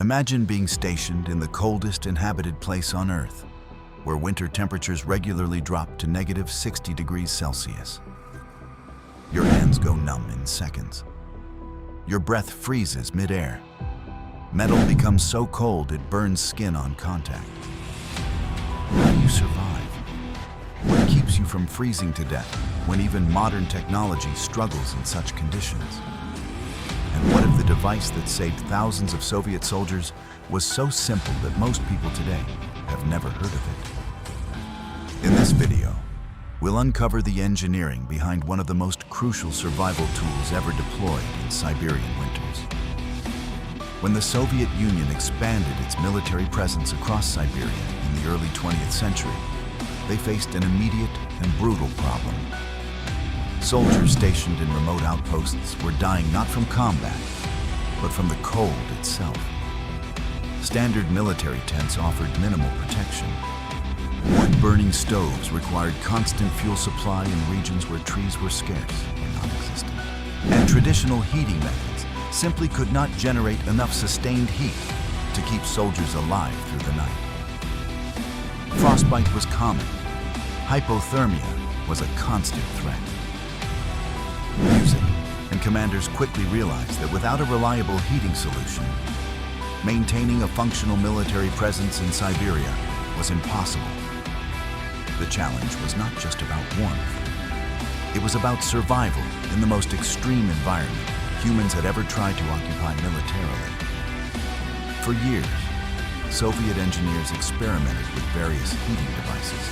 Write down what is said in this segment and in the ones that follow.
Imagine being stationed in the coldest inhabited place on Earth, where winter temperatures regularly drop to -60 degrees Celsius. Your hands go numb in seconds. Your breath freezes mid-air. Metal becomes so cold it burns skin on contact. How do you survive? What keeps you from freezing to death when even modern technology struggles in such conditions? And what if the device that saved thousands of Soviet soldiers was so simple that most people today have never heard of it? In this video, we'll uncover the engineering behind one of the most crucial survival tools ever deployed in Siberian winters. When the Soviet Union expanded its military presence across Siberia in the early 20th century, they faced an immediate and brutal problem. Soldiers stationed in remote outposts were dying not from combat, but from the cold itself. Standard military tents offered minimal protection. Wood-burning stoves required constant fuel supply in regions where trees were scarce or non-existent. And traditional heating methods simply could not generate enough sustained heat to keep soldiers alive through the night. Frostbite was common. Hypothermia was a constant threat. Music, and commanders quickly realized that without a reliable heating solution, maintaining a functional military presence in Siberia was impossible. The challenge was not just about warmth. It was about survival in the most extreme environment humans had ever tried to occupy militarily. For years, Soviet engineers experimented with various heating devices.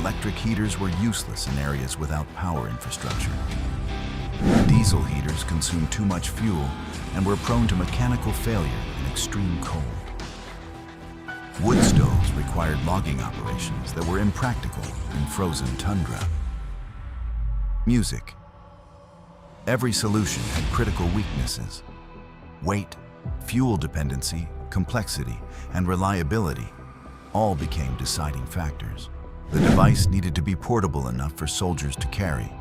Electric heaters were useless in areas without power infrastructure. Diesel heaters consumed too much fuel and were prone to mechanical failure in extreme cold. Wood stoves required logging operations that were impractical in frozen tundra. Music. Every solution had critical weaknesses. Weight, fuel dependency, complexity, and reliability all became deciding factors. The device needed to be portable enough for soldiers to carry,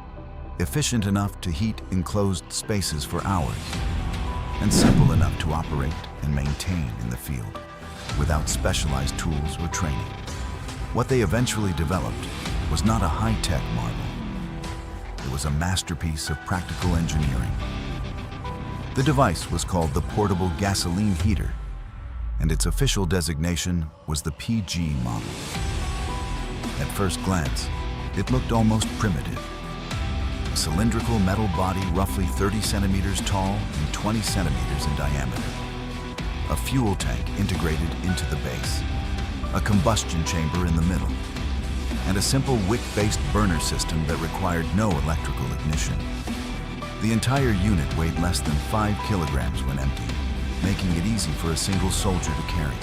efficient enough to heat enclosed spaces for hours, and simple enough to operate and maintain in the field, without specialized tools or training. What they eventually developed was not a high-tech marvel. It was a masterpiece of practical engineering. The device was called the Portable Gasoline Heater, and its official designation was the PG model. At first glance, it looked almost primitive. A cylindrical metal body roughly 30 centimeters tall and 20 centimeters in diameter. A fuel tank integrated into the base. A combustion chamber in the middle. And a simple wick-based burner system that required no electrical ignition. The entire unit weighed less than 5 kilograms when empty, making it easy for a single soldier to carry.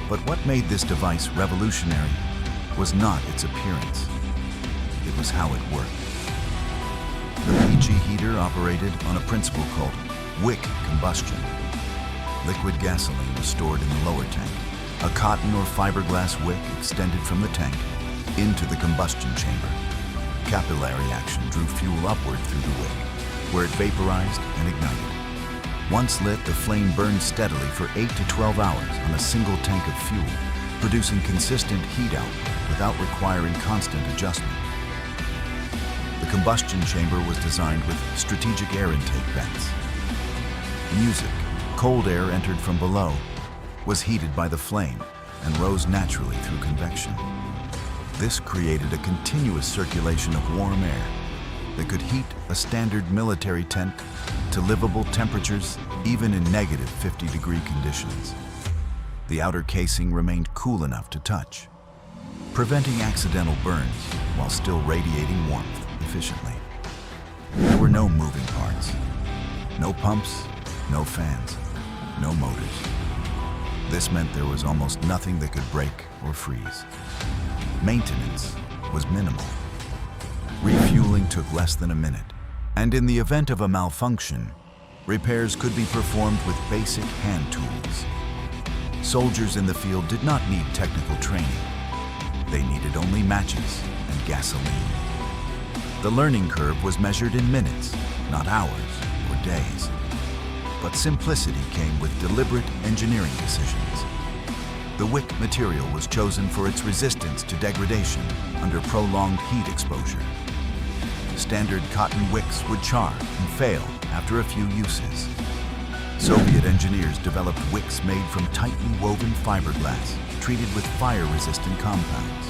But what made this device revolutionary was not its appearance. It was how it worked. The PG heater operated on a principle called wick combustion. Liquid gasoline was stored in the lower tank. A cotton or fiberglass wick extended from the tank into the combustion chamber. Capillary action drew fuel upward through the wick, where it vaporized and ignited. Once lit, the flame burned steadily for 8 to 12 hours on a single tank of fuel, producing consistent heat output without requiring constant adjustment. The combustion chamber was designed with strategic air intake vents. Music, cold air entered from below, was heated by the flame and rose naturally through convection. This created a continuous circulation of warm air that could heat a standard military tent to livable temperatures even in negative 50-degree conditions. The outer casing remained cool enough to touch, preventing accidental burns while still radiating warmth efficiently. There were no moving parts, no pumps, no fans, no motors. This meant there was almost nothing that could break or freeze. Maintenance was minimal. Refueling took less than a minute, and in the event of a malfunction, repairs could be performed with basic hand tools. Soldiers in the field did not need technical training. They needed only matches and gasoline. The learning curve was measured in minutes, not hours or days. but simplicity came with deliberate engineering decisions. The wick material was chosen for its resistance to degradation under prolonged heat exposure. Standard cotton wicks would char and fail after a few uses. Soviet engineers developed wicks made from tightly woven fiberglass treated with fire-resistant compounds.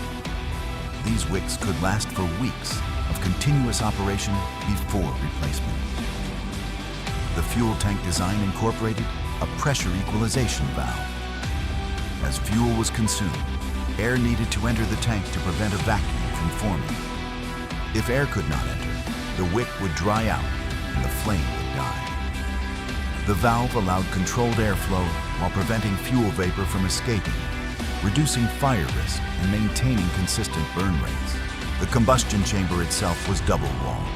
These wicks could last for weeks of continuous operation before replacement. The fuel tank design incorporated a pressure equalization valve. As fuel was consumed, air needed to enter the tank to prevent a vacuum from forming. If air could not enter, the wick would dry out and the flame would die. The valve allowed controlled airflow while preventing fuel vapor from escaping, reducing fire risk and maintaining consistent burn rates. The combustion chamber itself was double-walled.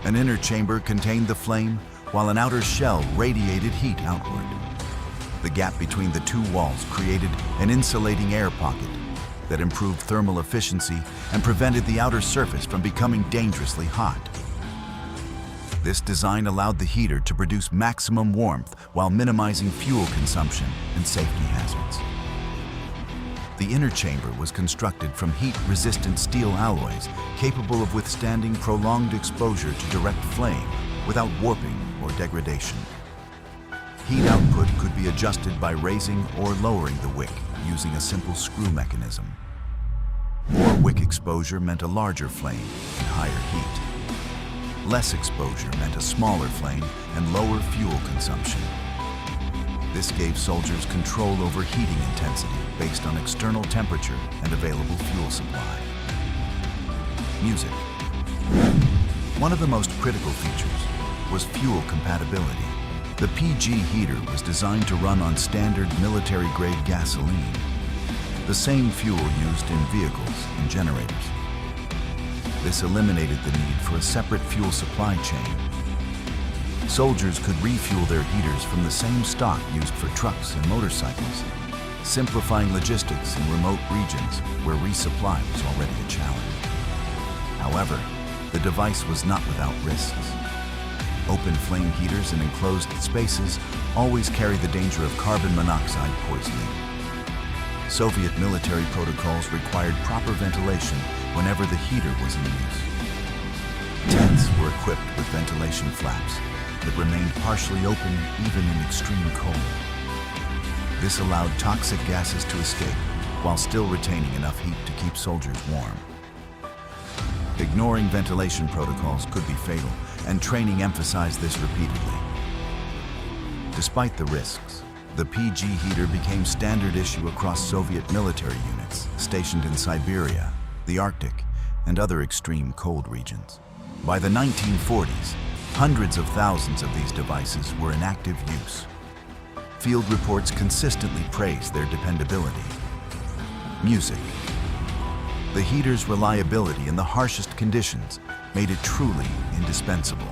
An inner chamber contained the flame, while an outer shell radiated heat outward. The gap between the two walls created an insulating air pocket that improved thermal efficiency and prevented the outer surface from becoming dangerously hot. This design allowed the heater to produce maximum warmth while minimizing fuel consumption and safety hazards. The inner chamber was constructed from heat-resistant steel alloys capable of withstanding prolonged exposure to direct flame without warping or degradation. Heat output could be adjusted by raising or lowering the wick using a simple screw mechanism. More wick exposure meant a larger flame and higher heat. Less exposure meant a smaller flame and lower fuel consumption. This gave soldiers control over heating intensity based on external temperature and available fuel supply. Music. One of the most critical features was fuel compatibility. The PG heater was designed to run on standard military-grade gasoline, the same fuel used in vehicles and generators. This eliminated the need for a separate fuel supply chain. Soldiers could refuel their heaters from the same stock used for trucks and motorcycles, simplifying logistics in remote regions where resupply was already a challenge. However, the device was not without risks. Open flame heaters in enclosed spaces always carry the danger of carbon monoxide poisoning. Soviet military protocols required proper ventilation whenever the heater was in use. Tents were equipped with ventilation flaps that remained partially open even in extreme cold. This allowed toxic gases to escape while still retaining enough heat to keep soldiers warm. Ignoring ventilation protocols could be fatal, and training emphasized this repeatedly. Despite the risks, the PG heater became standard issue across Soviet military units stationed in Siberia, the Arctic, and other extreme cold regions. By the 1940s, hundreds of thousands of these devices were in active use. Field reports consistently praised their dependability. Music. The heater's reliability in the harshest conditions made it truly indispensable.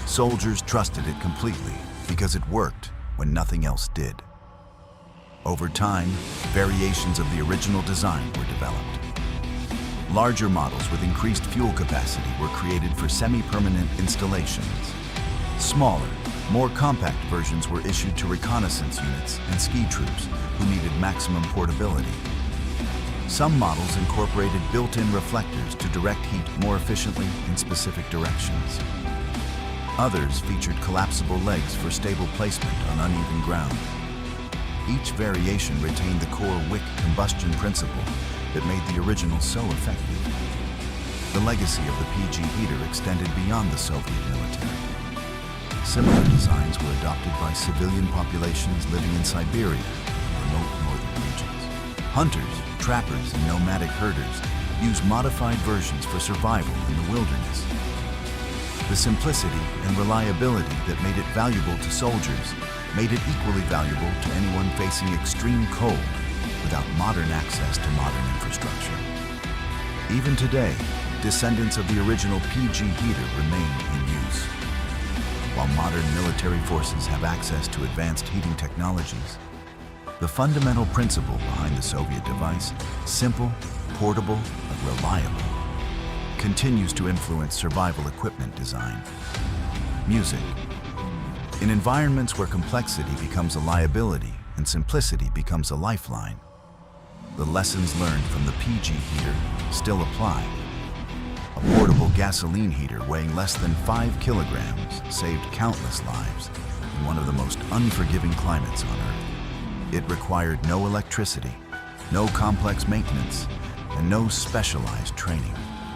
Soldiers trusted it completely because it worked when nothing else did. Over time, variations of the original design were developed. Larger models with increased fuel capacity were created for semi-permanent installations. Smaller, more compact versions were issued to reconnaissance units and ski troops who needed maximum portability. Some models incorporated built-in reflectors to direct heat more efficiently in specific directions. Others featured collapsible legs for stable placement on uneven ground. Each variation retained the core wick combustion principle that made the original so effective. The legacy of the PG heater extended beyond the Soviet military. Similar designs were adopted by civilian populations living in Siberia and remote northern regions. Hunters, trappers, and nomadic herders use modified versions for survival in the wilderness. The simplicity and reliability that made it valuable to soldiers made it equally valuable to anyone facing extreme cold without modern access to modern infrastructure. Even today, descendants of the original PG heater remain in use. While modern military forces have access to advanced heating technologies, the fundamental principle behind the Soviet device, simple, portable, but reliable, continues to influence survival equipment design. Music. In environments where complexity becomes a liability and simplicity becomes a lifeline, the lessons learned from the PG heater still apply. A portable gasoline heater weighing less than 5 kilograms saved countless lives in one of the most unforgiving climates on Earth. It required no electricity, no complex maintenance, and no specialized training.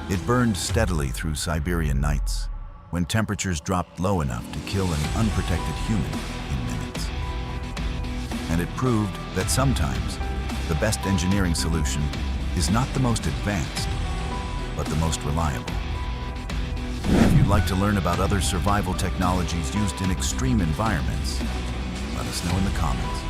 It burned steadily through Siberian nights, when temperatures dropped low enough to kill an unprotected human in minutes. And it proved that sometimes the best engineering solution is not the most advanced, but the most reliable. If you'd like to learn about other survival technologies used in extreme environments, let us know in the comments.